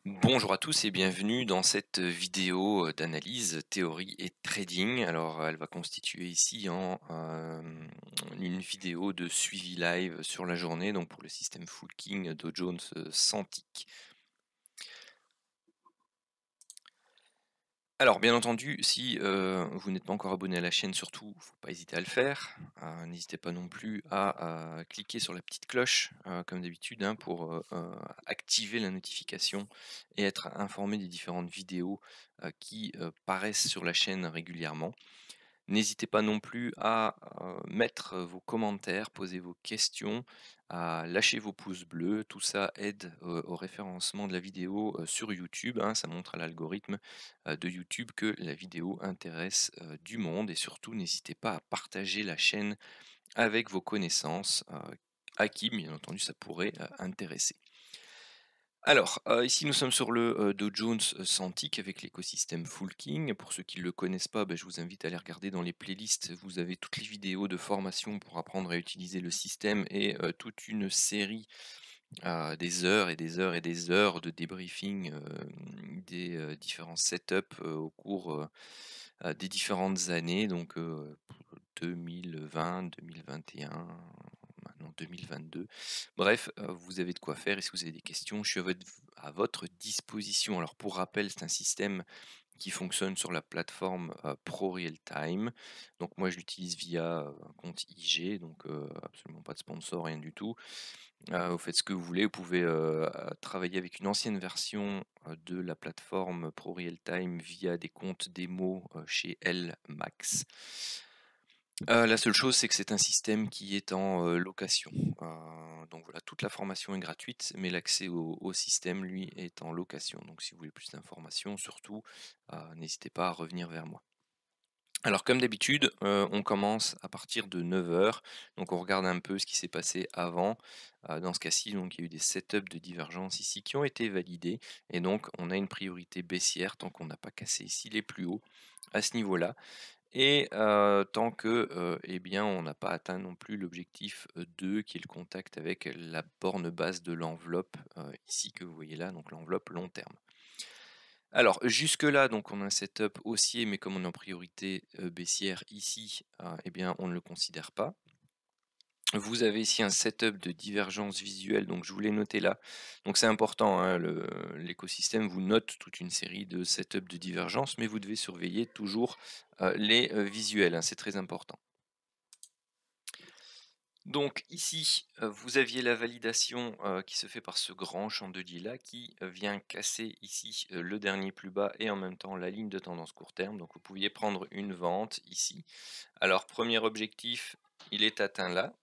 Bonjour à tous et bienvenue dans cette vidéo d'analyse, théorie et trading. Alors, elle va constituer ici en une vidéo de suivi live sur la journée, donc pour le système Full King Dow Jones sans tick. Alors, bien entendu, si vous n'êtes pas encore abonné à la chaîne, surtout, faut pas hésiter à le faire. N'hésitez pas non plus à cliquer sur la petite cloche, comme d'habitude, hein, pour activer la notification et être informé des différentes vidéos qui paraissent sur la chaîne régulièrement. N'hésitez pas non plus à mettre vos commentaires, poser vos questions, à lâcher vos pouces bleus. Tout ça aide au référencement de la vidéo sur YouTube, hein. Ça montre à l'algorithme de YouTube que la vidéo intéresse du monde. Et surtout, n'hésitez pas à partager la chaîne avec vos connaissances, à qui, bien entendu, ça pourrait intéresser. Alors, ici nous sommes sur le Dow Jones sans tick avec l'écosystème Full King. Pour ceux qui ne le connaissent pas, je vous invite à aller regarder dans les playlists. Vous avez toutes les vidéos de formation pour apprendre à utiliser le système et toute une série, des heures et des heures et des heures de débriefing des différents setups au cours des différentes années, donc 2020, 2021, maintenant 2022. Bref, vous avez de quoi faire et si vous avez des questions, je suis à votre disposition. Alors pour rappel, c'est un système qui fonctionne sur la plateforme ProRealTime. Donc moi je l'utilise via un compte IG, donc absolument pas de sponsor, rien du tout. Vous faites ce que vous voulez, vous pouvez travailler avec une ancienne version de la plateforme ProRealTime via des comptes démo chez LMax. La seule chose, c'est que c'est un système qui est en location. Donc voilà, toute la formation est gratuite, mais l'accès au système, lui, est en location. Donc si vous voulez plus d'informations, surtout, n'hésitez pas à revenir vers moi. Alors comme d'habitude, on commence à partir de 9 h, donc on regarde un peu ce qui s'est passé avant. Dans ce cas-ci, donc il y a eu des setups de divergence ici qui ont été validés et donc on a une priorité baissière tant qu'on n'a pas cassé ici les plus hauts à ce niveau-là et tant que, eh bien, on n'a pas atteint non plus l'objectif, 2 qui est le contact avec la borne basse de l'enveloppe, ici que vous voyez là, donc l'enveloppe long terme. Alors jusque-là, donc on a un setup haussier, mais comme on est en priorité, baissière ici, eh bien on ne le considère pas. Vous avez ici un setup de divergence visuelle, donc je vous l'ai noté là. Donc c'est important, hein, l'écosystème vous note toute une série de setups de divergence, mais vous devez surveiller toujours les visuels, hein, c'est très important. Donc ici, vous aviez la validation qui se fait par ce grand chandelier là qui vient casser ici le dernier plus bas et en même temps la ligne de tendance court terme. Donc vous pouviez prendre une vente ici. Alors premier objectif, il est atteint là.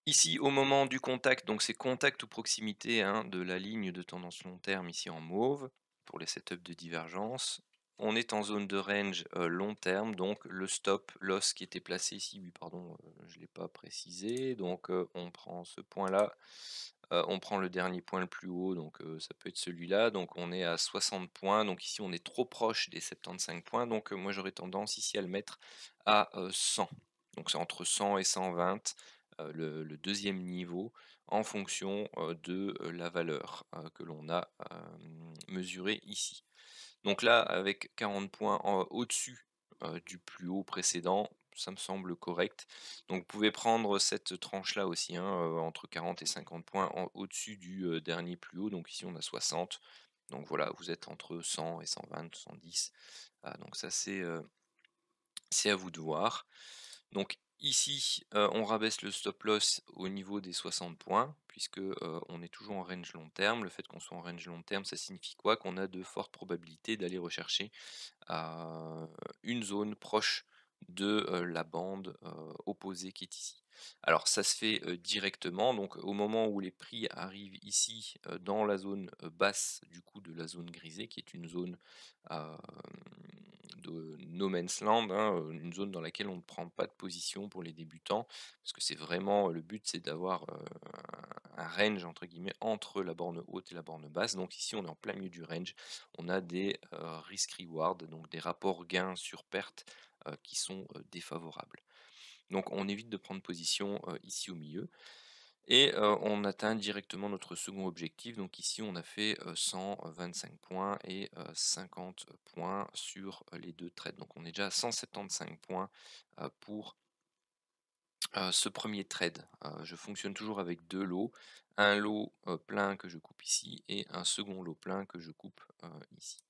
Ici, au moment du contact, donc c'est contact ou proximité, hein, de la ligne de tendance long terme ici en mauve, pour les setups de divergence. On est en zone de range long terme, donc le stop loss qui était placé ici, oui pardon, je ne l'ai pas précisé, donc on prend ce point-là, on prend le dernier point le plus haut, donc ça peut être celui-là, donc on est à 60 points, donc ici on est trop proche des 75 points, donc moi j'aurais tendance ici à le mettre à 100. Donc c'est entre 100 et 120 le deuxième niveau en fonction de la valeur que l'on a mesurée ici. Donc là, avec 40 points au-dessus du plus haut précédent, ça me semble correct. Donc vous pouvez prendre cette tranche-là aussi, hein, entre 40 et 50 points au-dessus du dernier plus haut. Donc ici on a 60. Donc voilà, vous êtes entre 100 et 120, 110. Donc ça c'est à vous de voir. Donc ici, on rabaisse le stop loss au niveau des 60 points, puisque on est toujours en range long terme. Le fait qu'on soit en range long terme, ça signifie quoi? Qu'on a de fortes probabilités d'aller rechercher une zone proche de la bande opposée qui est ici. Alors ça se fait directement, donc au moment où les prix arrivent ici dans la zone basse du coup de la zone grisée, qui est une zone euh, de no man's land, hein, une zone dans laquelle on ne prend pas de position pour les débutants, parce que c'est vraiment le but, c'est d'avoir un range entre guillemets entre la borne haute et la borne basse. Donc ici on est en plein milieu du range, on a des risk reward, donc des rapports gains sur perte qui sont défavorables. Donc on évite de prendre position ici au milieu. et on atteint directement notre second objectif. Donc ici, on a fait 125 points et 50 points sur les 2 trades. Donc on est déjà à 175 points pour ce premier trade. Je fonctionne toujours avec 2 lots. Un lot plein que je coupe ici et un second lot plein que je coupe ici.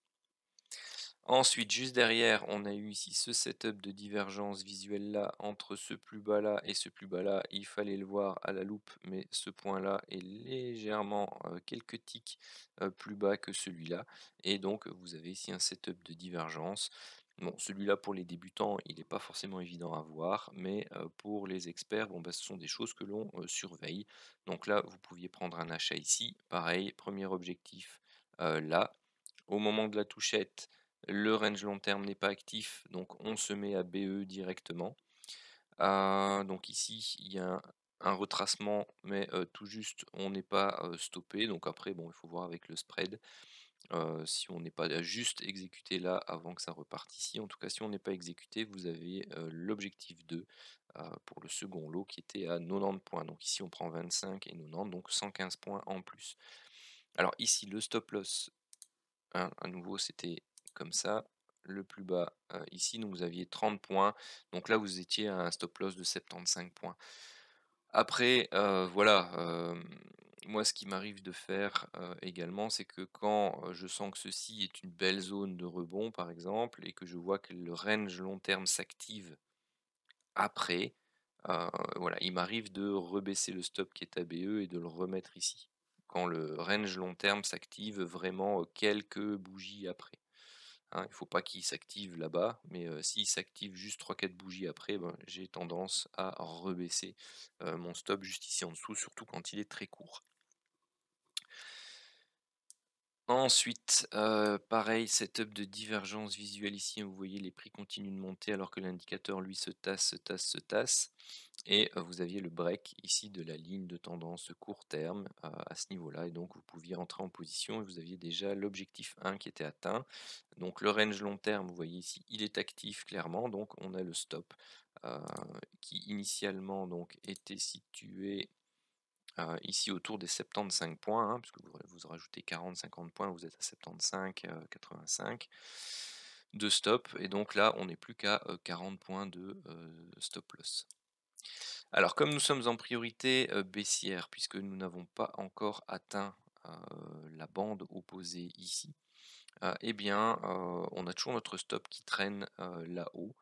Ensuite, juste derrière, on a eu ici ce setup de divergence visuelle là entre ce plus bas là et ce plus bas là. Il fallait le voir à la loupe, mais ce point là est légèrement quelques ticks plus bas que celui-là. Et donc, vous avez ici un setup de divergence. Bon, celui-là pour les débutants, il n'est pas forcément évident à voir, mais pour les experts, bon, bah, ce sont des choses que l'on surveille. Donc là, vous pouviez prendre un achat ici. Pareil, premier objectif là. Au moment de la touchette, le range long terme n'est pas actif, donc on se met à BE directement. Donc ici, il y a un retracement, mais tout juste, on n'est pas stoppé. Donc après, bon, il faut voir avec le spread. Si on n'est pas juste exécuté là avant que ça reparte ici. En tout cas, si on n'est pas exécuté, vous avez l'objectif 2 pour le second lot qui était à 90 points. Donc ici, on prend 25 et 90, donc 115 points en plus. Alors ici, le stop loss, hein, à nouveau, c'était comme ça. Le plus bas ici, donc vous aviez 30 points. Donc là, vous étiez à un stop loss de 75 points. Après, voilà, moi, ce qui m'arrive de faire également, c'est que quand je sens que ceci est une belle zone de rebond, par exemple, et que je vois que le range long terme s'active après, voilà, il m'arrive de rebaisser le stop qui est à BE et de le remettre ici. Quand le range long terme s'active vraiment quelques bougies après. Hein, il ne faut pas qu'il s'active là-bas, mais s'il s'active juste 3-4 bougies après, ben, j'ai tendance à rebaisser mon stop juste ici en dessous, surtout quand il est très court. Ensuite, pareil, setup de divergence visuelle ici, vous voyez les prix continuent de monter alors que l'indicateur lui se tasse, se tasse, se tasse. Et vous aviez le break ici de la ligne de tendance court terme à ce niveau-là. Et donc vous pouviez entrer en position et vous aviez déjà l'objectif 1 qui était atteint. Donc le range long terme, vous voyez ici, il est actif clairement. Donc on a le stop qui initialement donc était situé ici autour des 75 points, hein, puisque vous rajoutez 40-50 points, vous êtes à 75, 85 de stop, et donc là on n'est plus qu'à 40 points de stop loss. Alors comme nous sommes en priorité baissière, puisque nous n'avons pas encore atteint la bande opposée ici, eh bien on a toujours notre stop qui traîne là-haut.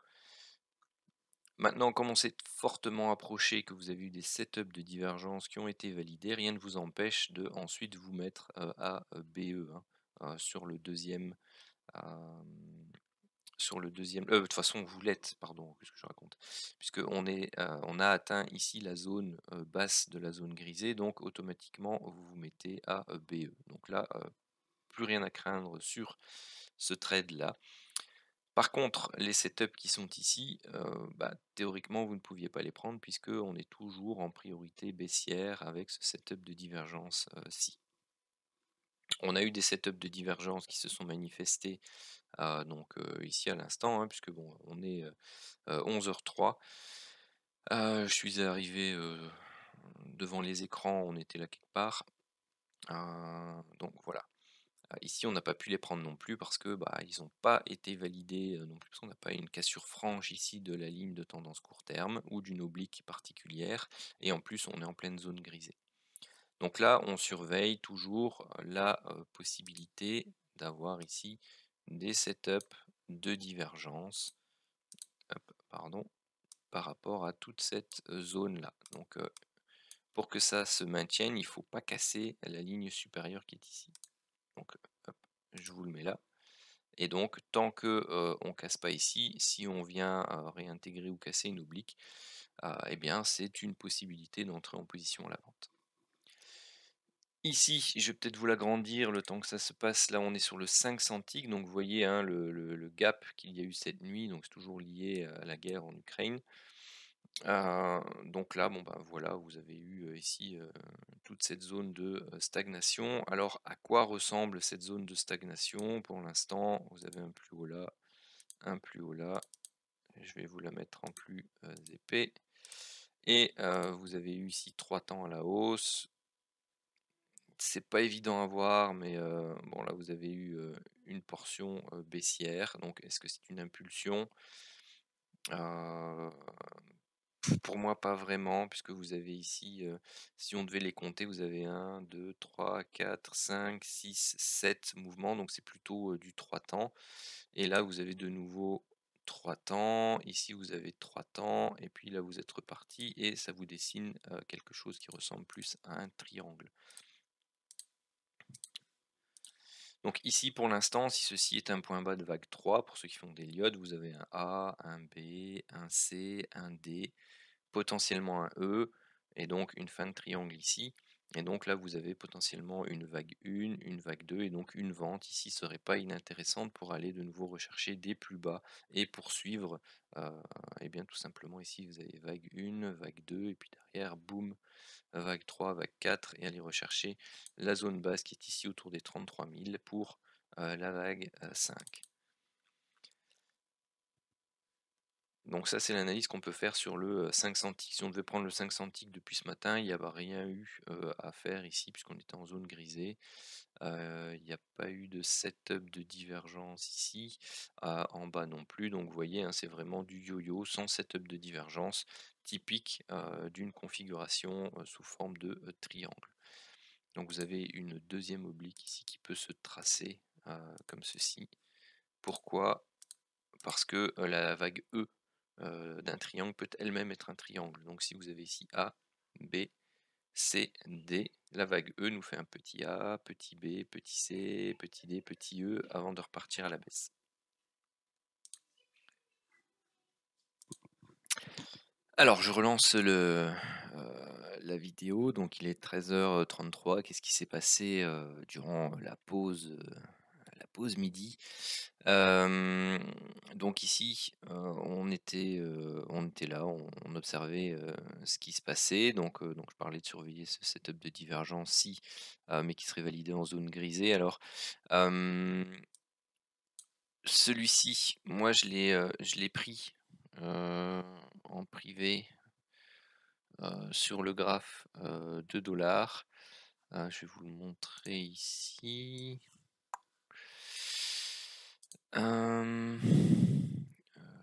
Maintenant, comme on s'est fortement approché, que vous avez eu des setups de divergence qui ont été validés, rien ne vous empêche de ensuite vous mettre à BE, hein, sur le deuxième. De toute façon, vous l'êtes, pardon, qu'est-ce que je raconte? Puisque on a atteint ici la zone basse de la zone grisée, donc automatiquement vous vous mettez à BE. Donc là, plus rien à craindre sur ce trade là. Par contre, les setups qui sont ici, bah, théoriquement, vous ne pouviez pas les prendre puisque on est toujours en priorité baissière avec ce setup de divergence-ci. On a eu des setups de divergence qui se sont manifestés donc ici à l'instant, hein, puisque bon, on est 11h03. Je suis arrivé devant les écrans, on était là quelque part. Donc voilà. Ici, on n'a pas pu les prendre non plus parce que bah, ils n'ont pas été validés non plus, parce qu'on n'a pas une cassure franche ici de la ligne de tendance court terme ou d'une oblique particulière, et en plus on est en pleine zone grisée. Donc là, on surveille toujours la possibilité d'avoir ici des setups de divergence, pardon, par rapport à toute cette zone là. Donc pour que ça se maintienne, il ne faut pas casser la ligne supérieure qui est ici. Donc hop, je vous le mets là. Et donc, tant que on casse pas ici, si on vient réintégrer ou casser une oblique, eh bien, c'est une possibilité d'entrer en position à la vente. Ici, je vais peut-être vous l'agrandir le temps que ça se passe. Là, on est sur le 5 centiques, donc vous voyez hein, le gap qu'il y a eu cette nuit, donc c'est toujours lié à la guerre en Ukraine. Donc là, bon ben voilà, vous avez eu ici toute cette zone de stagnation. Alors, à quoi ressemble cette zone de stagnation? Pour l'instant, vous avez un plus haut là, un plus haut là. Je vais vous la mettre en plus épais. Et vous avez eu ici 3 temps à la hausse. C'est pas évident à voir, mais bon là vous avez eu, une portion, baissière. Donc est-ce que c'est une impulsion? Heu, pour moi pas vraiment, puisque vous avez ici, si on devait les compter, vous avez 1, 2, 3, 4, 5, 6, 7 mouvements, donc c'est plutôt, du 3 temps. Et là vous avez de nouveau 3 temps, ici vous avez 3 temps, et puis là vous êtes reparti et ça vous dessine, quelque chose qui ressemble plus à un triangle. Donc ici, pour l'instant, si ceci est un point bas de vague 3, pour ceux qui font des diodes, vous avez un A, un B, un C, un D, potentiellement un E, et donc une fin de triangle ici. Et donc là, vous avez potentiellement une vague 1, une vague 2, et donc une vente ici serait pas inintéressante pour aller de nouveau rechercher des plus bas et poursuivre. Et bien tout simplement ici, vous avez vague 1, vague 2, et puis derrière, boum, vague 3, vague 4, et aller rechercher la zone basse qui est ici autour des 33 000 pour la vague 5. Donc ça, c'est l'analyse qu'on peut faire sur le 5 centiques. Si on devait prendre le 5 centiques depuis ce matin, il n'y avait rien eu à faire ici puisqu'on était en zone grisée. Il n'y a pas eu de setup de divergence ici, en bas non plus. Donc vous voyez, hein, c'est vraiment du yo-yo sans setup de divergence, typique d'une configuration sous forme de triangle. Donc vous avez une deuxième oblique ici qui peut se tracer comme ceci. Pourquoi? Parce que la vague E d'un triangle peut elle-même être un triangle. Donc si vous avez ici A, B, C, D, la vague E nous fait un petit A, petit B, petit C, petit D, petit E avant de repartir à la baisse. Alors je relance la vidéo, donc il est 13h33. Qu'est-ce qui s'est passé durant la pause midi? Donc ici, on était là, on observait, ce qui se passait. Donc je parlais de surveiller ce setup de divergence-ci, mais qui serait validé en zone grisée. Alors, celui-ci, moi je l'ai pris, en privé, sur le graphe, de dollars. Je vais vous le montrer ici. Hem,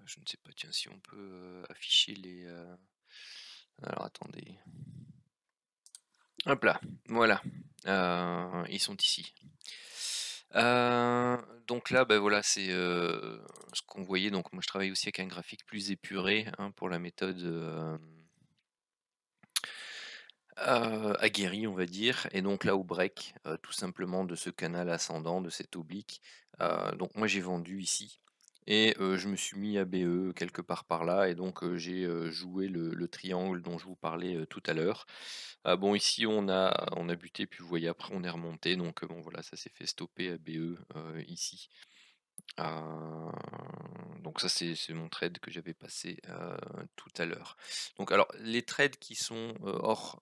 je ne sais pas, tiens, si on peut, afficher les, alors attendez. Hop là, voilà, ils sont ici. Donc là, bah, voilà, c'est, ce qu'on voyait. Donc moi je travaille aussi avec un graphique plus épuré, hein, pour la méthode, aguerrie, on va dire. Et donc là au break, tout simplement de ce canal ascendant, de cette oblique, donc moi j'ai vendu ici et je me suis mis à BE quelque part par là, et donc j'ai, joué le triangle dont je vous parlais, tout à l'heure. Bon ici on a buté, puis vous voyez après on est remonté, donc bon voilà, ça s'est fait stopper à BE, ici. Heu, donc ça c'est mon trade que j'avais passé, tout à l'heure. Donc alors les trades qui sont, hors,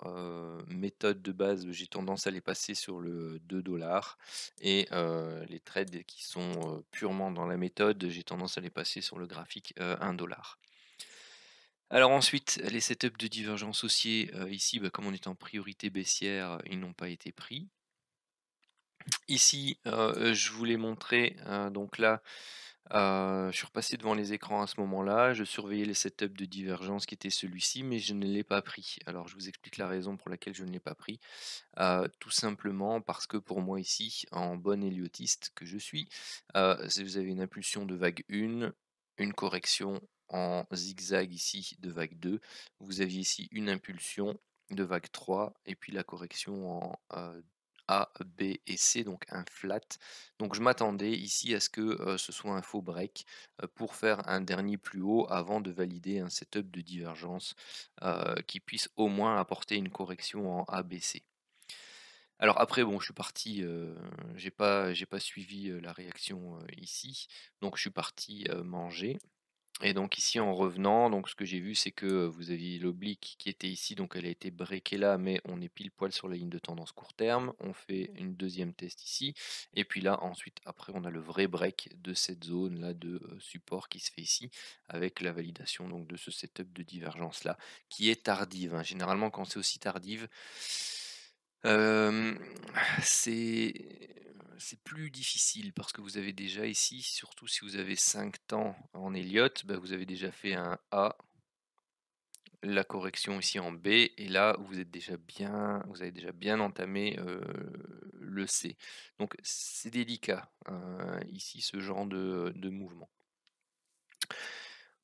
méthode de base, j'ai tendance à les passer sur le 2 $, et les trades qui sont, purement dans la méthode, j'ai tendance à les passer sur le graphique, 1 $. Alors ensuite, les setups de divergence haussier, ici, bah, comme on est en priorité baissière, ils n'ont pas été pris. Ici, je voulais montrer, donc là, je suis repassé devant les écrans à ce moment-là, je surveillais les setups de divergence qui était celui-ci, mais je ne l'ai pas pris. Alors je vous explique la raison pour laquelle je ne l'ai pas pris. Tout simplement parce que pour moi ici, en bon héliotiste que je suis, si vous avez une impulsion de vague 1, une correction en zigzag ici de vague 2, vous aviez ici une impulsion de vague 3, et puis la correction en A, B et C, donc un flat. Donc je m'attendais ici à ce que ce soit un faux break pour faire un dernier plus haut avant de valider un setup de divergence qui puisse au moins apporter une correction en ABC. Alors après, bon, je suis parti, j'ai pas suivi la réaction ici, donc je suis parti manger. Et donc ici en revenant, donc ce que j'ai vu c'est que, vous aviez l'oblique qui était ici, donc elle a été breakée là, mais on est pile poil sur la ligne de tendance court terme. On fait une deuxième test ici et puis là ensuite après on a le vrai break de cette zone là de, support qui se fait ici avec la validation donc de ce setup de divergence là qui est tardive, hein. Généralement quand c'est aussi tardive, hem, c'est c'est plus difficile parce que vous avez déjà ici, surtout si vous avez 5 temps en Elliott, bah, vous avez déjà fait un A, la correction ici en B et là vous avez déjà bien entamé, le C. Donc c'est délicat, ici ce genre de mouvement.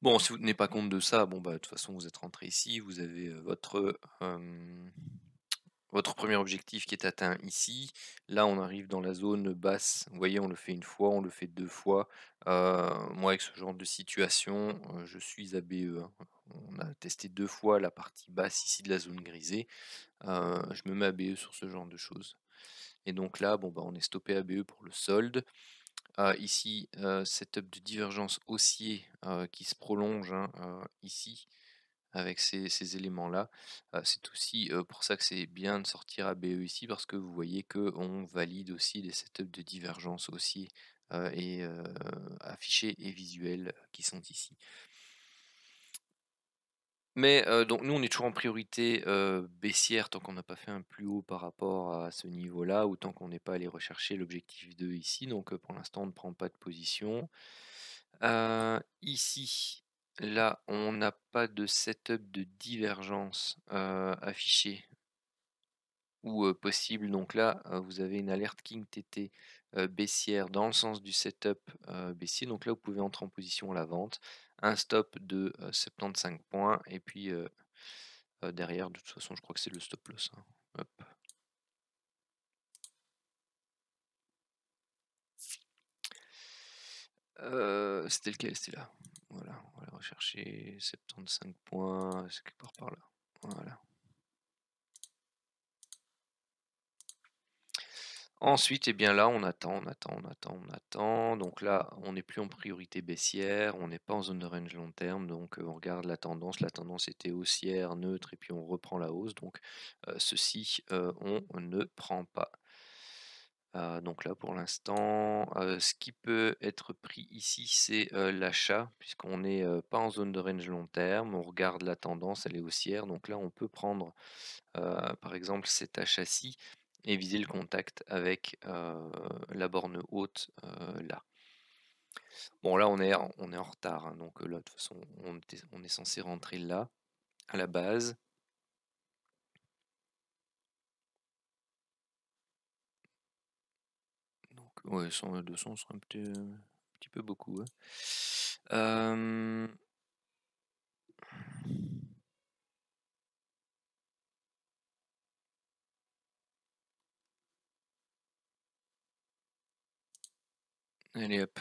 Bon, si vous tenez pas compte de ça, bon, bah, de toute façon vous êtes rentré ici, vous avez, votre premier objectif qui est atteint ici. Là, on arrive dans la zone basse. Vous voyez, on le fait une fois, on le fait 2 fois. Moi, avec ce genre de situation, je suis à BE, hein. On a testé 2 fois la partie basse ici de la zone grisée. Je me mets à BE sur ce genre de choses. Et donc là, bon, bah, on est stoppé à BE pour le solde. Ici, setup de divergence haussier, qui se prolonge, hein, ici avec ces éléments-là. C'est aussi, pour ça que c'est bien de sortir ABE ici parce que vous voyez qu'on valide aussi les setups de divergence haussier, et affichés et visuels qui sont ici. Mais donc nous on est toujours en priorité, baissière tant qu'on n'a pas fait un plus haut par rapport à ce niveau-là ou tant qu'on n'est pas allé rechercher l'objectif 2 ici, donc pour l'instant on ne prend pas de position. Ici, là, on n'a pas de setup de divergence, affiché ou, possible. Donc là, vous avez une alerte King TT, baissière dans le sens du setup, baissier. Donc là, vous pouvez entrer en position à la vente. Un stop de, 75 points et puis, derrière, de toute façon, je crois que c'est le stop loss, hein. Hop. C'était lequel? C'était là. Voilà, on va aller rechercher 75 points, c'est quelque part par là. Voilà. Ensuite, eh bien là, on attend, on attend, on attend, on attend. Donc là, on n'est plus en priorité baissière, on n'est pas en zone de range long terme, donc on regarde la tendance. La tendance était haussière, neutre, et puis on reprend la hausse. Donc ceci, on ne prend pas. Donc là, pour l'instant, ce qui peut être pris ici, c'est l'achat, puisqu'on n'est pas en zone de range long terme. On regarde la tendance, elle est haussière. Donc là, on peut prendre par exemple cet achat-ci et viser le contact avec la borne haute là. Bon là on est en retard, hein, donc là de toute façon on est censé rentrer là à la base. Donc ouais 100, 200 serait un petit peu beaucoup, hein. Euh, Allez hop,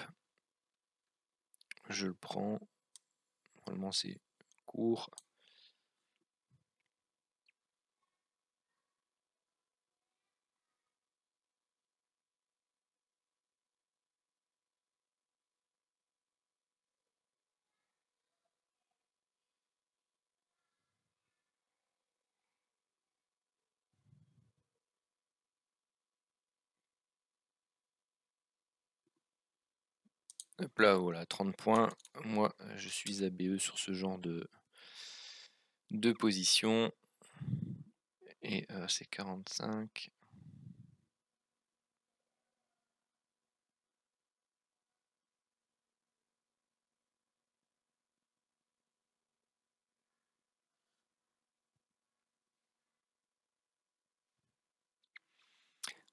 je le prends. Normalement c'est court. Hop là voilà 30 points. Moi je suis ABE sur ce genre de position. Et c'est 45.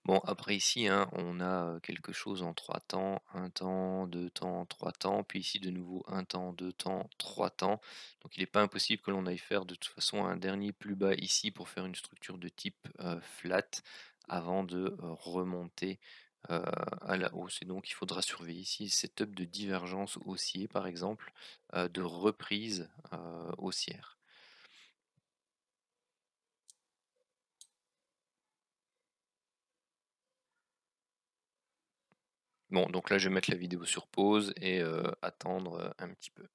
Bon, après ici, hein, on a quelque chose en 3 temps, un temps, 2 temps, 3 temps, puis ici de nouveau un temps, 2 temps, 3 temps. Donc il n'est pas impossible que l'on aille faire de toute façon un dernier plus bas ici pour faire une structure de type flat avant de remonter à la hausse. Et donc il faudra surveiller ici setup de divergence haussier par exemple, de reprise haussière. Bon, donc là je vais mettre la vidéo sur pause et attendre un petit peu.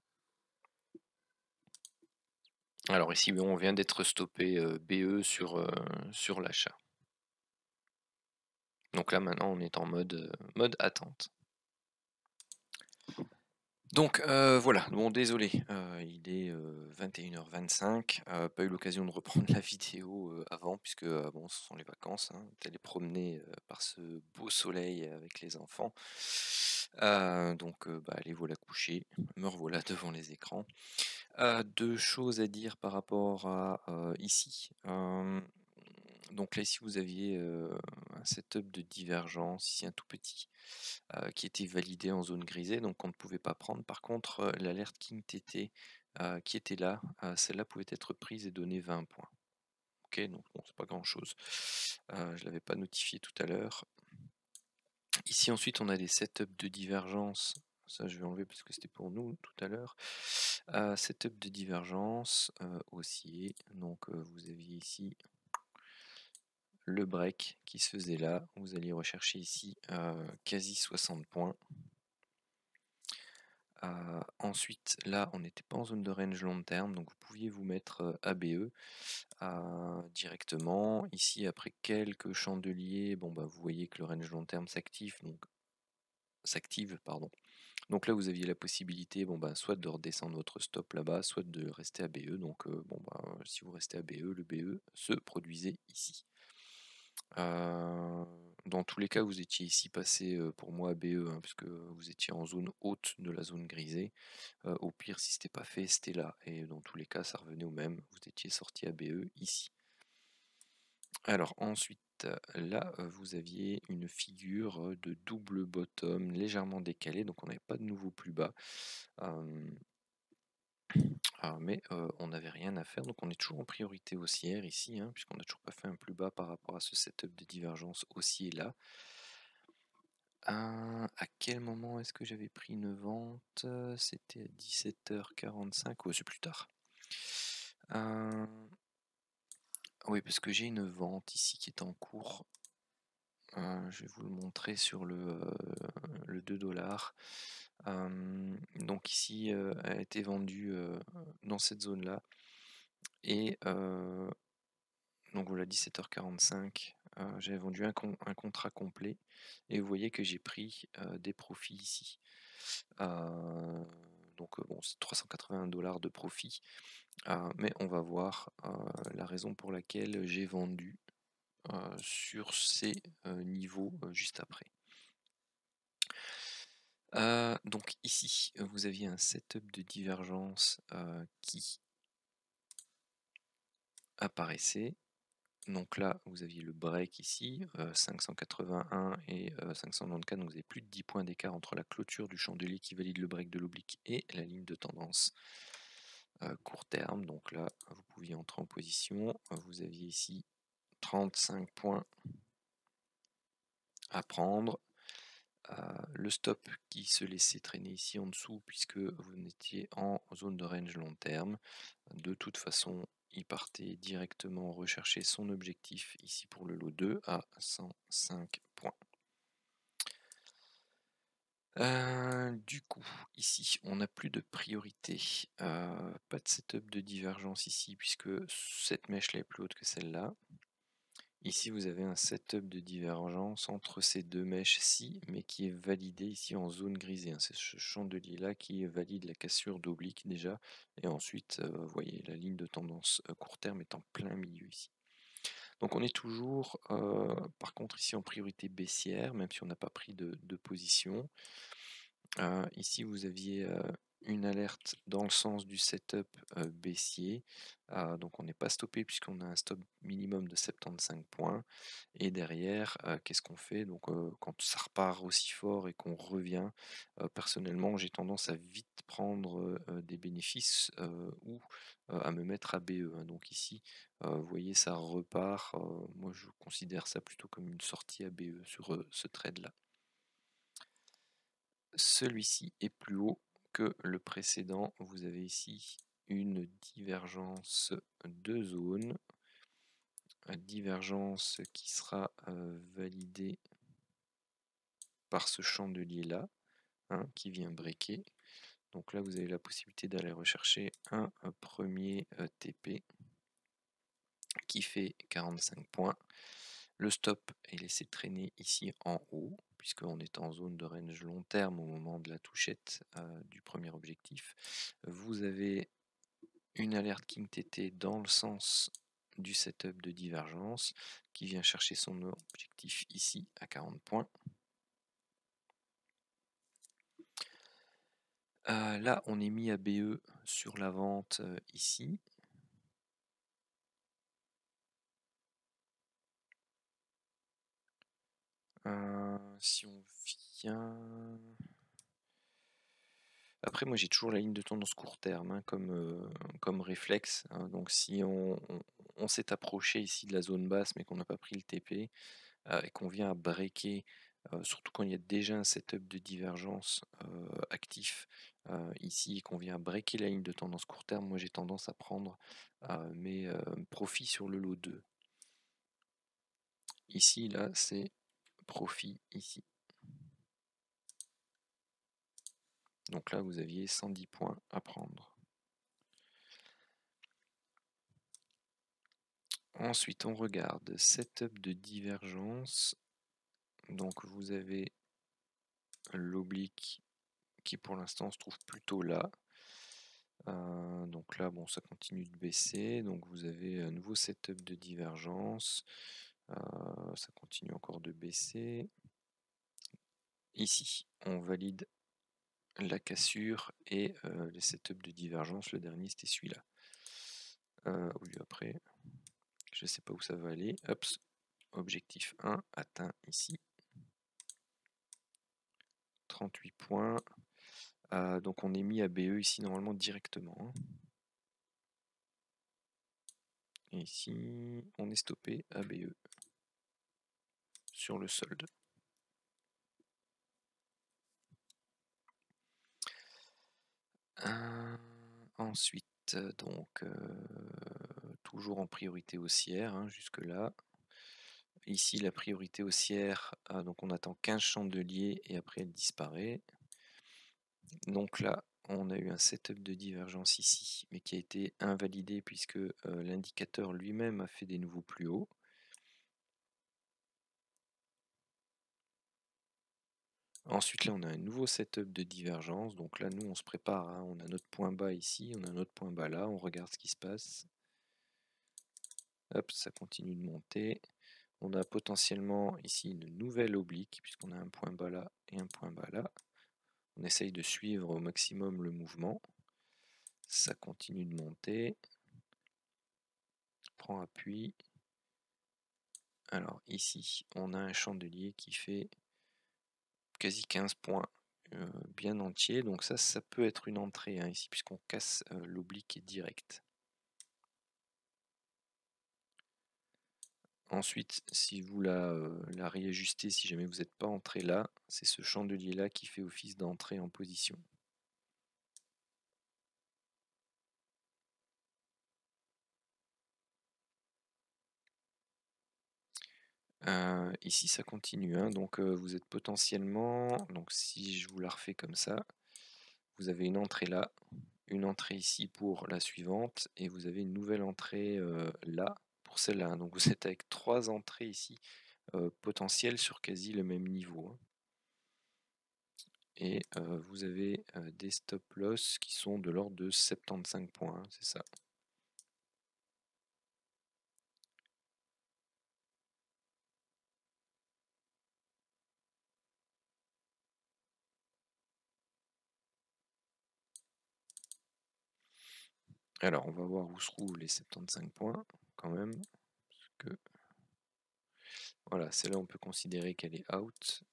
Alors ici, on vient d'être stoppé BE sur l'achat. Donc là maintenant on est en mode attente. Donc voilà, bon désolé, il est 21h25, pas eu l'occasion de reprendre la vidéo avant puisque bon ce sont les vacances, hein, t'es allé promener par ce beau soleil avec les enfants. Donc bah, allez voilà coucher, me revoilà devant les écrans. Deux choses à dire par rapport à ici. Donc là ici vous aviez un setup de divergence, ici un tout petit, qui était validé en zone grisée, donc on ne pouvait pas prendre. Par contre, l'alerte King TT qui était là, celle-là pouvait être prise et donner 20 points. Ok, donc bon, c'est pas grand-chose. Je l'avais pas notifié tout à l'heure. Ici ensuite on a des setups de divergence. Ça je vais enlever parce que c'était pour nous tout à l'heure. Setup de divergence haussier. Donc vous aviez ici le break qui se faisait là. Vous alliez rechercher ici quasi 60 points. Ensuite, là, on n'était pas en zone de range long terme, donc vous pouviez vous mettre ABE directement. Ici, après quelques chandeliers, bon bah vous voyez que le range long terme s'active, pardon. Donc là, vous aviez la possibilité, bon bah soit de redescendre votre stop là-bas, soit de rester ABE. Donc bon bah si vous restez ABE, le BE se produisait ici. Dans tous les cas, vous étiez ici passé pour moi ABE, hein, puisque vous étiez en zone haute de la zone grisée. Au pire, si c'était pas fait, c'était là. Et dans tous les cas, ça revenait au même. Vous étiez sorti ABE ici. Alors ensuite, là, vous aviez une figure de double bottom légèrement décalée, donc on n'avait pas de nouveau plus bas. Mais on n'avait rien à faire, donc on est toujours en priorité haussière ici, hein, puisqu'on n'a toujours pas fait un plus bas par rapport à ce setup de divergence haussier là. À quel moment est-ce que j'avais pris une vente? C'était à 17h45, ouais, c'est plus tard. Oui, parce que j'ai une vente ici qui est en cours. Je vais vous le montrer sur le 2 $. Donc ici, elle a été vendue dans cette zone-là. Et donc voilà, 17h45, j'avais vendu un contrat complet. Et vous voyez que j'ai pris des profits ici. Donc bon, c'est 381 $ de profit. Mais on va voir la raison pour laquelle j'ai vendu sur ces niveaux juste après. Donc ici, vous aviez un setup de divergence qui apparaissait. Donc là, vous aviez le break ici, 581 et 594, donc vous avez plus de 10 points d'écart entre la clôture du chandelier qui valide le break de l'oblique et la ligne de tendance court terme. Donc là, vous pouviez entrer en position. Vous aviez ici 35 points à prendre. Le stop qui se laissait traîner ici en dessous puisque vous étiez en zone de range long terme. De toute façon, il partait directement rechercher son objectif ici pour le lot 2 à 105 points. Du coup, ici, on n'a plus de priorité. Pas de setup de divergence ici puisque cette mèche-là est plus haute que celle-là. Ici, vous avez un setup de divergence entre ces deux mèches-ci, mais qui est validé ici en zone grisée, hein. C'est ce chandelier-là qui valide la cassure d'oblique déjà. Et ensuite, vous voyez, la ligne de tendance court terme est en plein milieu ici. Donc on est toujours, par contre, ici en priorité baissière, même si on n'a pas pris de position. Ici, vous aviez une alerte dans le sens du setup baissier. Donc on n'est pas stoppé puisqu'on a un stop minimum de 75 points. Et derrière, qu'est-ce qu'on fait? Donc quand ça repart aussi fort et qu'on revient, personnellement, j'ai tendance à vite prendre des bénéfices ou à me mettre à BE, hein. Donc ici, vous voyez, ça repart. Moi, je considère ça plutôt comme une sortie à BE sur ce trade-là. Celui-ci est plus haut que le précédent. Vous avez ici une divergence de zone. Divergence qui sera validée par ce chandelier là, hein, qui vient breaker. Donc là, vous avez la possibilité d'aller rechercher un premier TP qui fait 45 points. Le stop est laissé traîner ici en haut, puisqu'on est en zone de range long terme au moment de la touchette du premier objectif. Vous avez une alerte King TT dans le sens du setup de divergence qui vient chercher son objectif ici à 40 points. Là, on est mis à BE sur la vente ici. Si on vient... Après, moi j'ai toujours la ligne de tendance court terme hein, comme réflexe. Hein. Donc si on s'est approché ici de la zone basse mais qu'on n'a pas pris le TP et qu'on vient à breaker, surtout quand il y a déjà un setup de divergence actif ici et qu'on vient à breaker la ligne de tendance court terme, moi j'ai tendance à prendre mes profits sur le lot 2. Ici, là, c'est profit ici. Donc là, vous aviez 110 points à prendre. Ensuite, on regarde setup de divergence. Donc vous avez l'oblique qui pour l'instant se trouve plutôt là. Donc là, bon, ça continue de baisser. Donc vous avez un nouveau setup de divergence. Ça continue encore de baisser. Ici, on valide la cassure et les setups de divergence. Le dernier, c'était celui-là. Oui, après, je ne sais pas où ça va aller. Hop, objectif 1 atteint ici. 38 points. Donc on est mis à BE ici normalement directement. Hein. Et ici, on est stoppé à BE sur le solde. Ensuite, donc, toujours en priorité haussière, hein, jusque-là. Ici, la priorité haussière, donc on attend 15 chandeliers et après elle disparaît. Donc là, on a eu un setup de divergence ici, mais qui a été invalidé puisque l'indicateur lui-même a fait des nouveaux plus hauts. Ensuite, là, on a un nouveau setup de divergence. Donc là, nous, on se prépare. Hein. On a notre point bas ici, on a notre point bas là. On regarde ce qui se passe. Hop, ça continue de monter. On a potentiellement ici une nouvelle oblique, puisqu'on a un point bas là et un point bas là. On essaye de suivre au maximum le mouvement. Ça continue de monter. Prend appui. Alors ici, on a un chandelier qui fait quasi 15 points bien entier. Donc ça peut être une entrée hein, ici, puisqu'on casse l'oblique direct. Ensuite, si vous la réajustez, si jamais vous n'êtes pas entré là, c'est ce chandelier là qui fait office d'entrée en position. Ici ça continue, hein, donc vous êtes potentiellement, donc si je vous la refais comme ça, vous avez une entrée là, une entrée ici pour la suivante, et vous avez une nouvelle entrée là pour celle-là. Hein. Donc vous êtes avec 3 entrées ici potentielles sur quasi le même niveau. Hein. Et vous avez des stop loss qui sont de l'ordre de 75 points, hein, c'est ça. Alors, on va voir où se trouvent les 75 points, quand même. Parce que... Voilà, celle-là, on peut considérer qu'elle est out.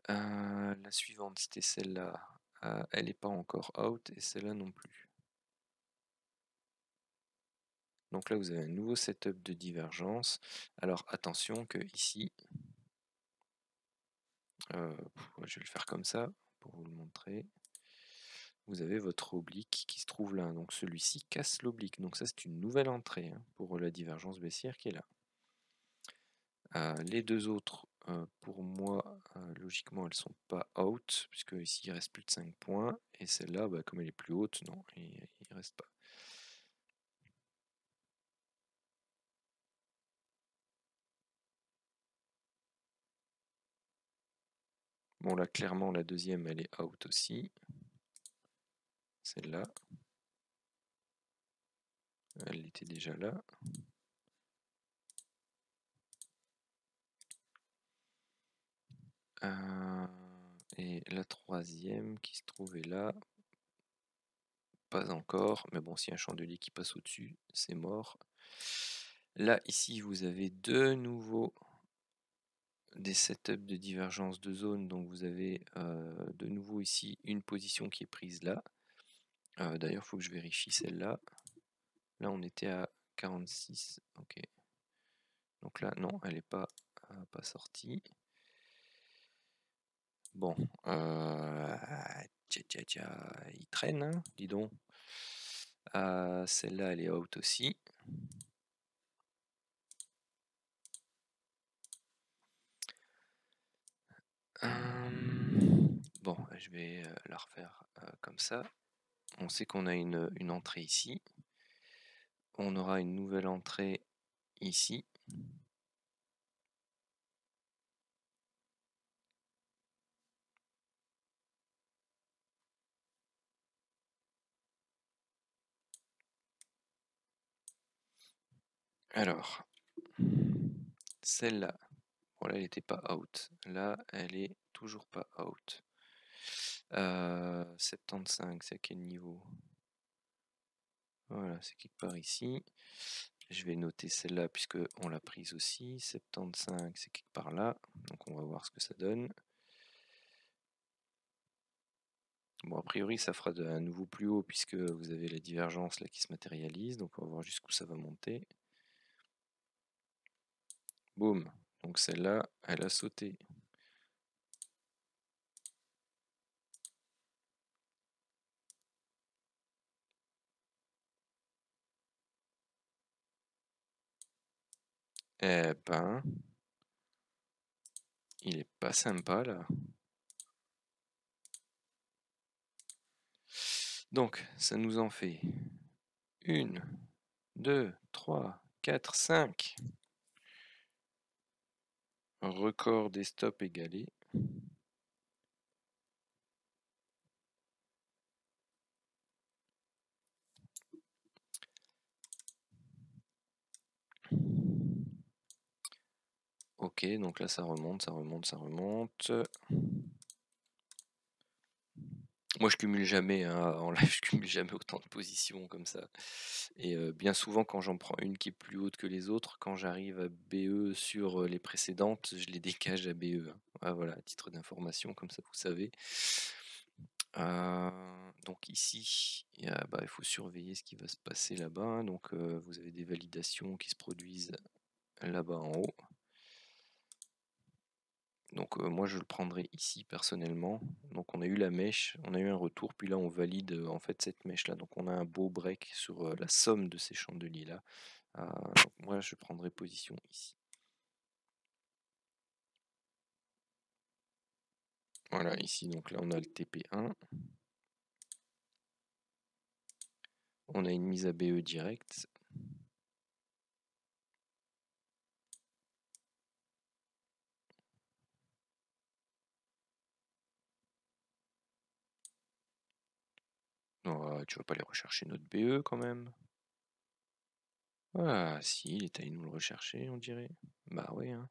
La suivante, c'était celle-là. Elle n'est pas encore out, et celle-là non plus. Donc là, vous avez un nouveau setup de divergence. Alors, attention que ici... je vais le faire comme ça, pour vous le montrer. Vous avez votre oblique qui se trouve là. Donc celui-ci casse l'oblique. Donc ça, c'est une nouvelle entrée hein, pour la divergence baissière qui est là. Les deux autres pour moi, logiquement, elles sont pas out, puisque ici il reste plus de 5 points, et celle-là, bah, comme elle est plus haute, non, il reste pas. Bon, là, clairement, la deuxième, elle est out aussi. Celle-là, elle était déjà là. Et la troisième qui se trouvait là, pas encore, mais bon, s'il y a un chandelier qui passe au-dessus, c'est mort. Là, ici, vous avez de nouveau des setups de divergence de zone, donc vous avez de nouveau ici une position qui est prise là. D'ailleurs, il faut que je vérifie celle-là. Là, on était à 46, ok. Donc là, non, elle n'est pas sortie. Bon, il traîne, hein, dis donc. Celle-là, elle est out aussi. Bon, je vais la refaire comme ça. On sait qu'on a une entrée ici. On aura une nouvelle entrée ici. Alors, celle-là, bon là elle n'était pas out. Là, elle est toujours pas out. 75, c'est à quel niveau? Voilà, c'est quelque part ici. Je vais noter celle-là puisque on l'a prise aussi. 75, c'est quelque part là. Donc on va voir ce que ça donne. Bon, a priori, ça fera à nouveau plus haut puisque vous avez la divergence là qui se matérialise. Donc on va voir jusqu'où ça va monter. Boum. Donc celle-là, elle a sauté. Eh ben, il est pas sympa là. Donc, ça nous en fait 1, 2, 3, 4, 5. Record des stops égalé. Ok, donc là ça remonte, ça remonte, ça remonte. Moi je cumule jamais, hein, en live je cumule jamais autant de positions comme ça. Et bien souvent quand j'en prends une qui est plus haute que les autres, quand j'arrive à BE sur les précédentes, je les décage à BE. Ah, voilà, à titre d'information, comme ça vous savez. Donc ici, bah, il faut surveiller ce qui va se passer là-bas. Donc vous avez des validations qui se produisent là-bas en haut. Donc moi je le prendrai ici personnellement. Donc on a eu la mèche, on a eu un retour, puis là on valide en fait cette mèche là. Donc on a un beau break sur la somme de ces chandeliers là. Donc moi je prendrai position ici. Voilà, ici donc là on a le TP1. On a une mise à BE directe. Non, tu vas pas aller rechercher notre BE quand même. Ah si, il est allé nous le rechercher, on dirait. Bah oui, hein.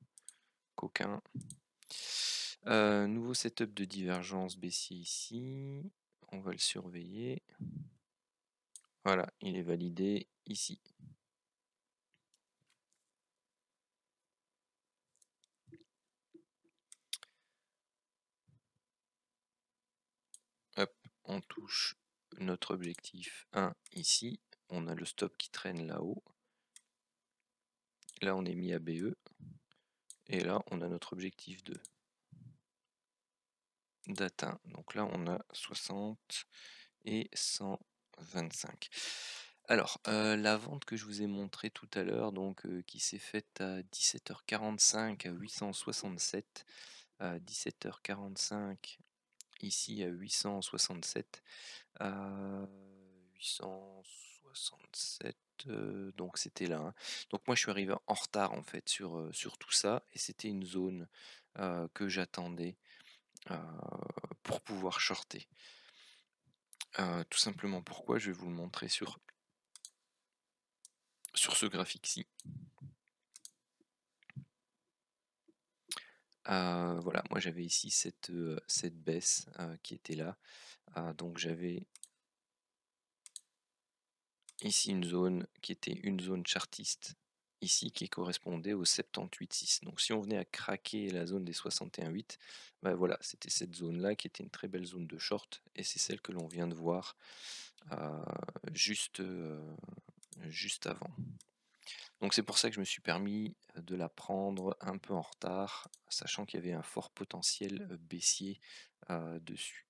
Coquin. Nouveau setup de divergence baissier ici. On va le surveiller. Voilà, il est validé ici. Hop, on touche notre objectif 1 ici. On a le stop qui traîne là-haut. Là, on est mis à BE. Et là, on a notre objectif 2 d'atteint. Donc là, on a 60 et 125. Alors, la vente que je vous ai montrée tout à l'heure, donc qui s'est faite à 17h45 à 867, à 17h45 ici à 867, à 867, donc c'était là, hein. Donc moi je suis arrivé en retard en fait sur tout ça et c'était une zone, que j'attendais, heu, pour pouvoir shorter. Tout simplement pourquoi? Je vais vous le montrer sur ce graphique-ci. Voilà, moi j'avais ici cette baisse, qui était là. Donc j'avais ici une zone qui était une zone chartiste, ici qui correspondait au 78,6. Donc si on venait à craquer la zone des 61,8, bah voilà, c'était cette zone-là qui était une très belle zone de short et c'est celle que l'on vient de voir, heu, juste, juste avant. Donc c'est pour ça que je me suis permis de la prendre un peu en retard, sachant qu'il y avait un fort potentiel baissier dessus.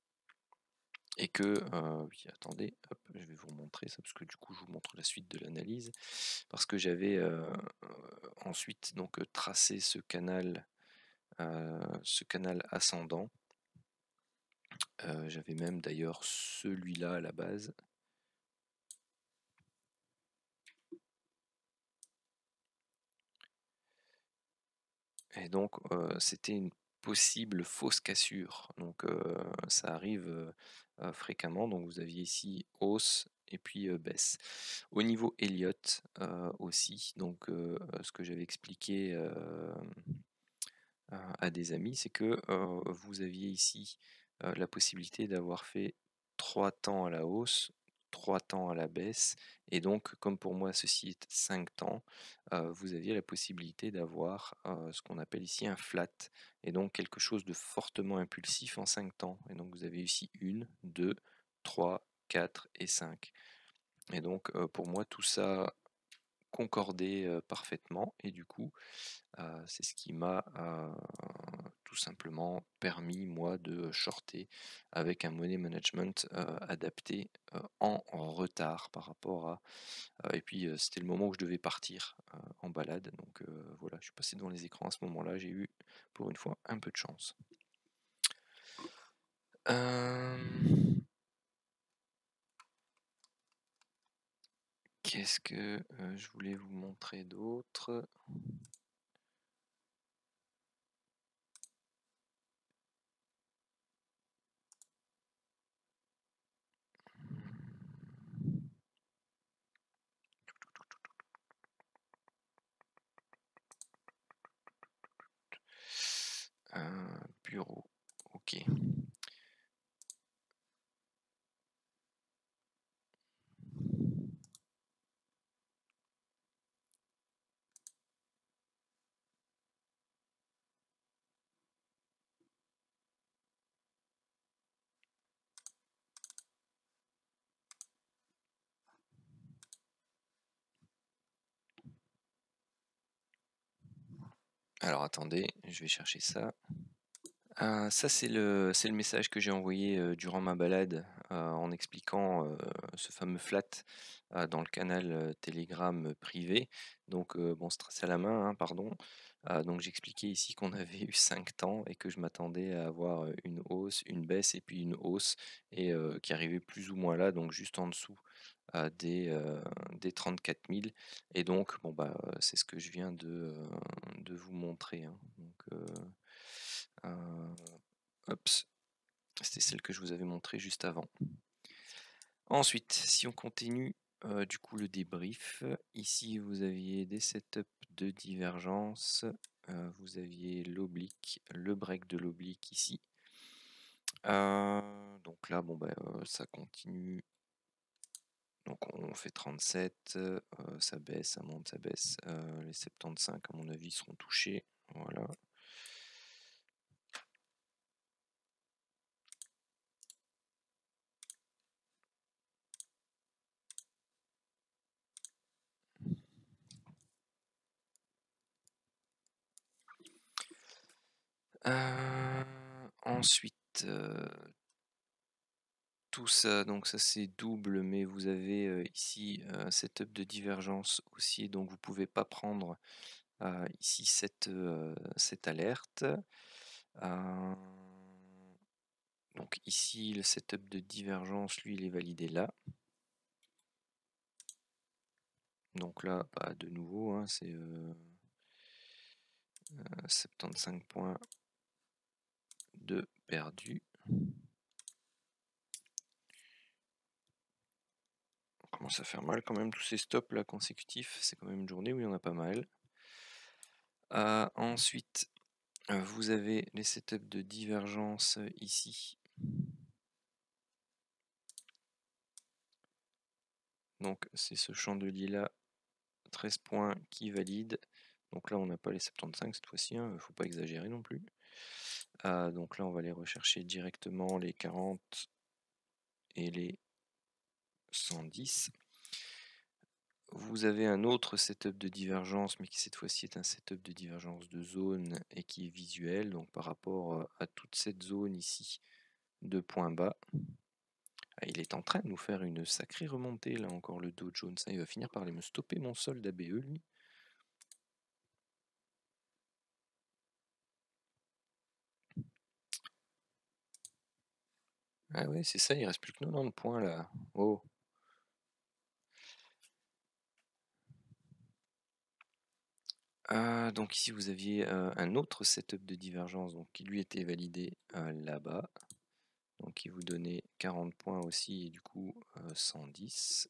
Et que, oui, attendez, hop, je vais vous montrer ça parce que du coup je vous montre la suite de l'analyse. Parce que j'avais ensuite donc tracé ce canal ascendant. J'avais même d'ailleurs celui-là à la base. Et donc, c'était une possible fausse cassure. Donc, ça arrive fréquemment. Donc, vous aviez ici hausse et puis baisse. Au niveau Elliott aussi, donc ce que j'avais expliqué à des amis, c'est que vous aviez ici la possibilité d'avoir fait 3 temps à la hausse, 3 temps à la baisse, et donc comme pour moi ceci est 5 temps, vous aviez la possibilité d'avoir ce qu'on appelle ici un flat, et donc quelque chose de fortement impulsif en 5 temps. Et donc vous avez ici 1, 2, 3, 4 et 5. Et donc pour moi tout ça concordait parfaitement, et du coup c'est ce qui m'a tout simplement permis, moi, de shorter avec un money management adapté en retard par rapport à... et puis, c'était le moment où je devais partir en balade. Donc voilà, je suis passé devant les écrans à ce moment-là. J'ai eu, pour une fois, un peu de chance. Qu'est-ce que je voulais vous montrer d'autre? Bureau, ok. Alors attendez, je vais chercher ça. Ça c'est le message que j'ai envoyé, durant ma balade, en expliquant, ce fameux flat, dans le canal, Telegram privé. Donc, bon, c'est tracé à la main, hein, pardon. Donc j'expliquais ici qu'on avait eu 5 temps et que je m'attendais à avoir, une hausse, une baisse et puis une hausse, et qui arrivait plus ou moins là, donc juste en dessous, des 34 000. Et donc bon, bah, c'est ce que je viens de vous montrer, hein. Donc, Ops, c'était celle que je vous avais montrée juste avant. Ensuite, si on continue du coup le débrief, ici vous aviez des setups de divergence, vous aviez l'oblique, le break de l'oblique ici. Donc là, bon, bah, ça continue. Donc on fait 37, ça baisse, ça monte, ça baisse. Les 75 à mon avis seront touchés. Voilà. Ensuite, tout ça, donc ça c'est double, mais vous avez ici un setup de divergence aussi, donc vous pouvez pas prendre ici cette alerte. Donc ici le setup de divergence, lui, il est validé là. Donc là, bah, de nouveau, hein, c'est 75 points de perdu. On commence à faire mal quand même, tous ces stops là consécutifs, c'est quand même une journée où il y en a pas mal. Ensuite, vous avez les setups de divergence ici. Donc c'est ce chandelier là, 13 points qui valide. Donc là on n'a pas les 75 cette fois-ci, hein, faut pas exagérer non plus. Donc là on va aller rechercher directement les 40 et les 110. Vous avez un autre setup de divergence, mais qui cette fois-ci est un setup de divergence de zone et qui est visuel, donc par rapport à toute cette zone ici de points bas. Il est en train de nous faire une sacrée remontée là encore le Dow Jones, il va finir par aller me stopper mon solde ABE lui. Ah ouais c'est ça, il reste plus que 90 points là. Oh. Donc ici vous aviez un autre setup de divergence donc, qui lui était validé là-bas. Donc qui vous donnait 40 points aussi et du coup 110.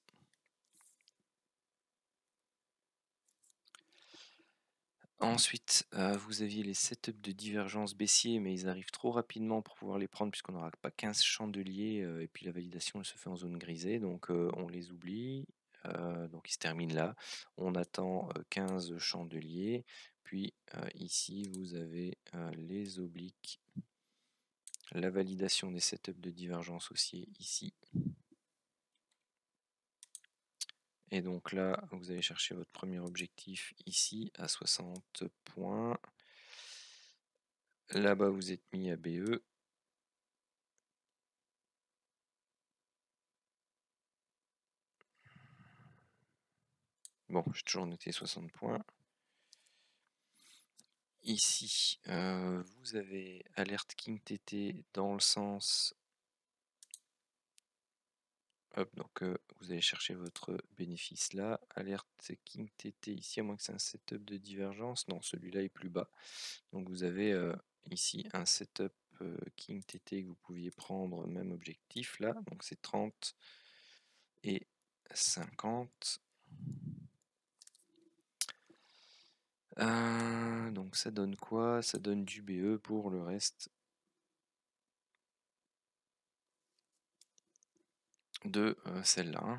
Ensuite, vous aviez les setups de divergence baissier, mais ils arrivent trop rapidement pour pouvoir les prendre puisqu'on n'aura pas 15 chandeliers et puis la validation elle se fait en zone grisée, donc on les oublie. Donc ils se terminent là. On attend 15 chandeliers, puis ici vous avez les obliques. La validation des setups de divergence aussi ici. Et donc là, vous allez chercher votre premier objectif ici à 60 points. Là-bas, vous êtes mis à BE. Bon, j'ai toujours noté 60 points. Ici, vous avez alerte King TT dans le sens. Hop, donc vous allez chercher votre bénéfice là. Alerte King TT ici, à moins que c'est un setup de divergence. Non, celui-là est plus bas. Donc vous avez ici un setup King TT que vous pouviez prendre, même objectif là. Donc c'est 30 et 50. Donc ça donne quoi? Ça donne du BE pour le reste de celle-là, hein.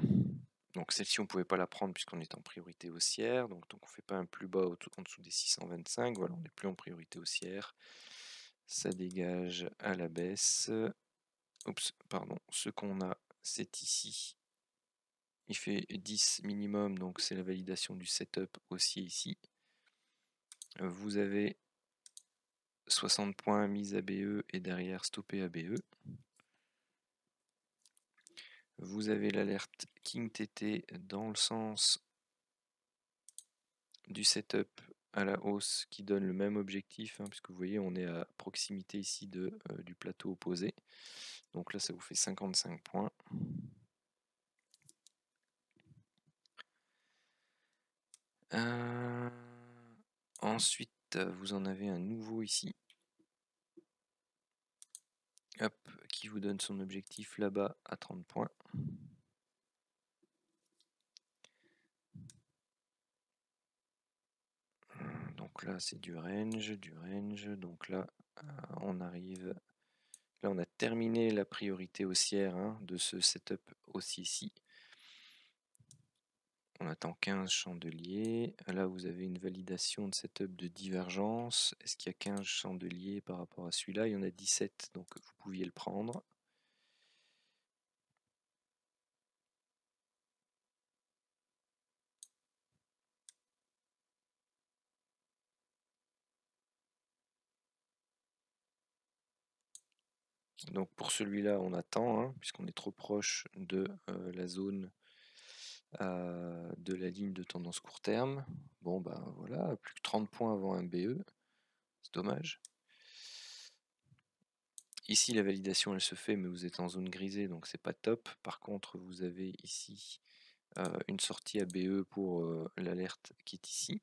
Donc celle-ci on pouvait pas la prendre puisqu'on est en priorité haussière, donc on fait pas un plus bas en dessous des 625, voilà, on n'est plus en priorité haussière. Ça dégage à la baisse. Oups, pardon, ce qu'on a c'est ici. Il fait 10 minimum, donc c'est la validation du setup haussier ici. Vous avez 60 points mis à BE et derrière stoppé à BE. Vous avez l'alerte King TT dans le sens du setup à la hausse qui donne le même objectif, hein, puisque vous voyez on est à proximité ici du plateau opposé. Donc là ça vous fait 55 points. Ensuite vous en avez un nouveau ici. Hop, qui vous donne son objectif là-bas à 30 points. Donc là c'est du range, donc là on arrive, là on a terminé la priorité haussière, hein, de ce setup aussi ici. On attend 15 chandeliers, là vous avez une validation de setup de divergence. Est-ce qu'il y a 15 chandeliers par rapport à celui-là? Il y en a 17, donc vous pouviez le prendre. Donc pour celui-là, on attend, hein, puisqu'on est trop proche de la zone de la ligne de tendance court terme. Bon, bah voilà, plus que 30 points avant un BE, c'est dommage. Ici, la validation, elle se fait, mais vous êtes en zone grisée, donc c'est pas top. Par contre, vous avez ici une sortie à BE pour l'alerte qui est ici.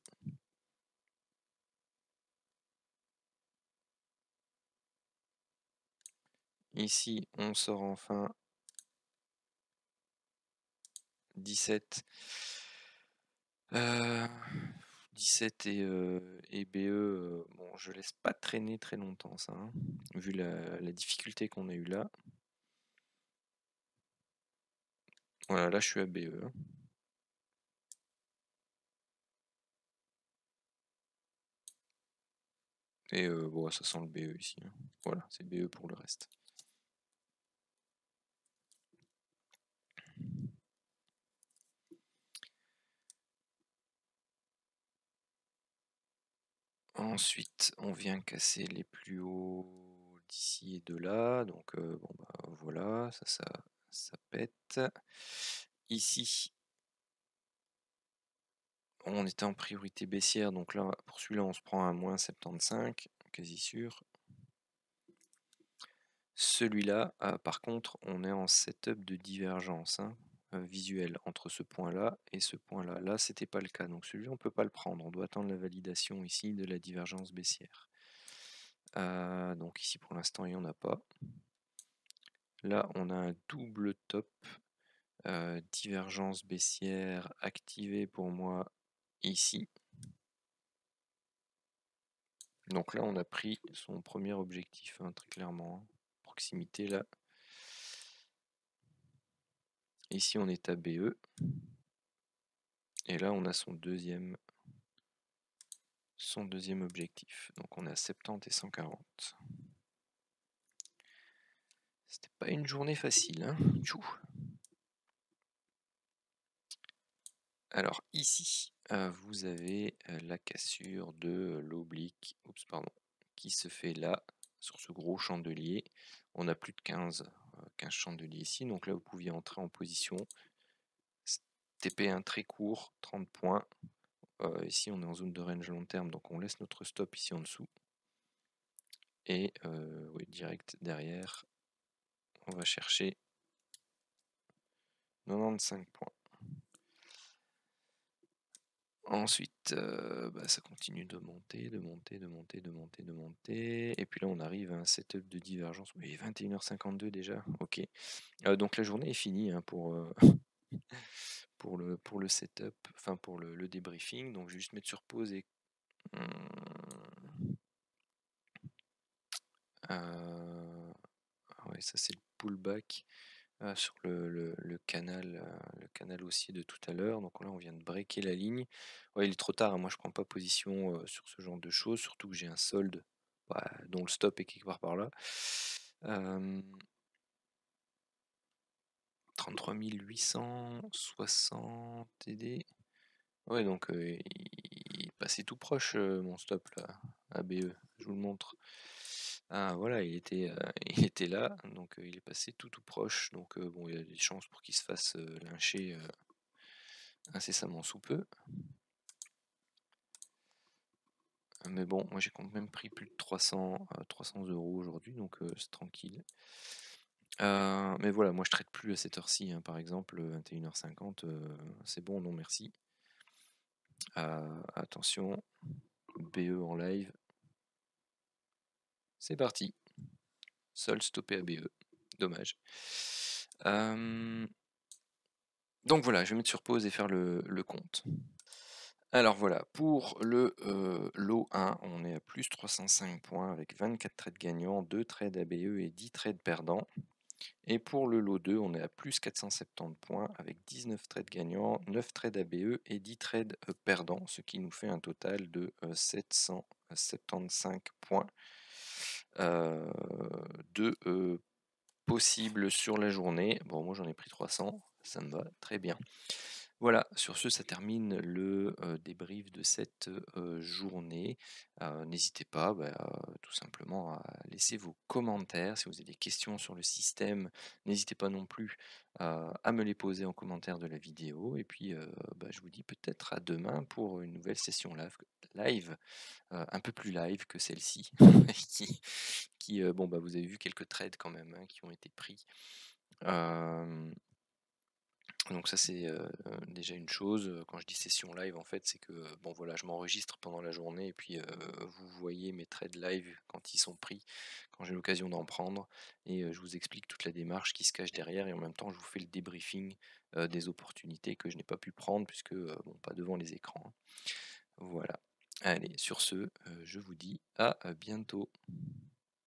Ici, on sort enfin 17. 17 et BE, bon, je laisse pas traîner très longtemps ça, hein, vu la difficulté qu'on a eu là. Voilà, là je suis à BE. Hein. Et bon, ça sent le BE ici. Hein. Voilà, c'est BE pour le reste. Ensuite, on vient casser les plus hauts d'ici et de là. Donc bon bah voilà, ça pète. Ici, on était en priorité baissière, donc là pour celui-là on se prend un moins 75, quasi sûr. Celui-là, par contre, on est en setup de divergence hein, visuelle entre ce point-là et ce point-là. Là, c'était pas le cas, donc celui-là on peut pas le prendre. On doit attendre la validation ici de la divergence baissière. Donc ici pour l'instant il n'y en a pas. Là, on a un double top divergence baissière activée pour moi ici. Donc là, on a pris son premier objectif, hein, très clairement. Hein. Proximité là. Ici, on est à BE. Et là, on a son deuxième objectif. Donc on est à 70 et 140. C'était pas une journée facile. Hein. Tchou. Alors ici, vous avez la cassure de l'oblique qui se fait là, sur ce gros chandelier. On a plus de 15 chandeliers ici, donc là vous pouviez entrer en position. TP1 très court, 30 points. Ici on est en zone de range long terme, donc on laisse notre stop ici en dessous. Et oui, direct derrière, on va chercher 95 points. Ensuite, ça continue de monter, de monter, de monter, de monter, de monter. Et puis là, on arrive à un setup de divergence. Mais 21h52 déjà, ok. Donc la journée est finie hein, pour, pour le setup, enfin pour le débriefing. Donc je vais juste mettre sur pause et... ouais, ça c'est le pullback. Sur le canal haussier de tout à l'heure. Donc là, on vient de breaker la ligne. Ouais, il est trop tard, hein. Moi je prends pas position sur ce genre de choses, surtout que j'ai un solde dont le stop est quelque part par là. 33 860 TD. Ouais, donc il est passé tout proche mon stop là, ABE, je vous le montre. Ah voilà, il était, il était là, donc il est passé tout proche, donc bon, il y a des chances pour qu'il se fasse lyncher incessamment sous peu. Mais bon, moi j'ai quand même pris plus de 300 € aujourd'hui, donc c'est tranquille. Mais voilà, moi je traite plus à cette heure-ci, hein, par exemple, 21h50, c'est bon, non merci. Attention, BE en live. C'est parti. Sol stoppé à BE. Dommage. Donc voilà, je vais mettre sur pause et faire le compte. Alors voilà, pour le lot 1, on est à plus 305 points avec 24 trades gagnants, 2 trades ABE et 10 trades perdants. Et pour le lot 2, on est à plus 470 points avec 19 trades gagnants, 9 trades ABE et 10 trades perdants, ce qui nous fait un total de 775 points de possibles sur la journée. Bon, moi j'en ai pris 300, ça me va très bien. Voilà, sur ce, ça termine le débrief de cette journée. N'hésitez pas tout simplement à laisser vos commentaires. Si vous avez des questions sur le système, n'hésitez pas non plus à me les poser en commentaire de la vidéo. Et puis, je vous dis peut-être à demain pour une nouvelle session live, un peu plus live que celle-ci, vous avez vu quelques trades quand même hein, qui ont été pris. Donc ça c'est déjà une chose. Quand je dis session live en fait c'est que bon voilà je m'enregistre pendant la journée et puis vous voyez mes trades live quand ils sont pris, quand j'ai l'occasion d'en prendre et je vous explique toute la démarche qui se cache derrière et en même temps je vous fais le débriefing des opportunités que je n'ai pas pu prendre puisque bon pas devant les écrans, hein. Voilà. Allez sur ce je vous dis à bientôt.